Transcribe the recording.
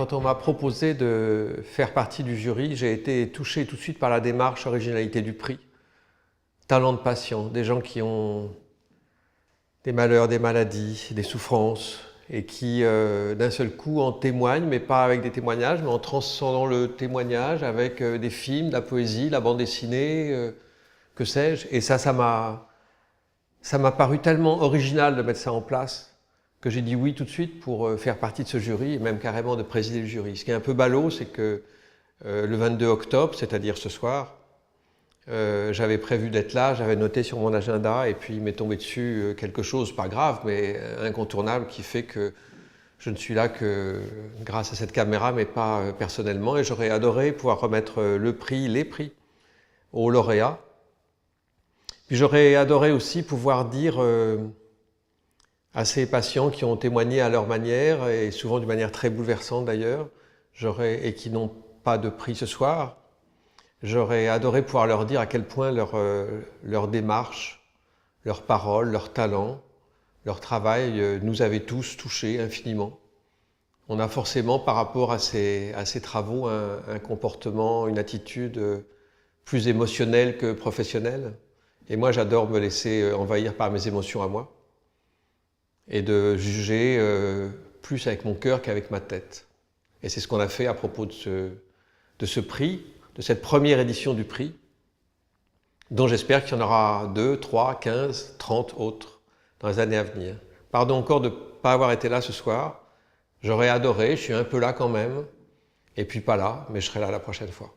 Quand on m'a proposé de faire partie du jury, j'ai été touché tout de suite par la démarche, originalité du prix. Talent de patient, des gens qui ont des malheurs, des maladies, des souffrances, et qui d'un seul coup en témoignent, mais pas avec des témoignages, mais en transcendant le témoignage avec des films, de la poésie, la bande dessinée, que sais-je. Et ça m'a paru tellement original de mettre ça en place que j'ai dit oui tout de suite pour faire partie de ce jury et même carrément de présider le jury. Ce qui est un peu ballot, c'est que le 22 octobre, c'est-à-dire ce soir, j'avais prévu d'être là, j'avais noté sur mon agenda et puis il m'est tombé dessus quelque chose, pas grave, mais incontournable, qui fait que je ne suis là que grâce à cette caméra, mais pas personnellement. Et j'aurais adoré pouvoir remettre le prix, les prix aux lauréats. Puis j'aurais adoré aussi pouvoir dire à ces patients qui ont témoigné à leur manière, et souvent d'une manière très bouleversante d'ailleurs, et qui n'ont pas de prix ce soir, j'aurais adoré pouvoir leur dire à quel point leur démarche, leurs paroles, leur talent, leur travail nous avait tous touchés infiniment. On a forcément par rapport à ces travaux un comportement, une attitude plus émotionnelle que professionnelle. Et moi j'adore me laisser envahir par mes émotions à moi et de juger plus avec mon cœur qu'avec ma tête. Et c'est ce qu'on a fait à propos de ce prix, de cette première édition du prix, dont j'espère qu'il y en aura 2, 3, 15, 30 autres dans les années à venir. Pardon encore de ne pas avoir été là ce soir. J'aurais adoré, je suis un peu là quand même, et puis pas là, mais je serai là la prochaine fois.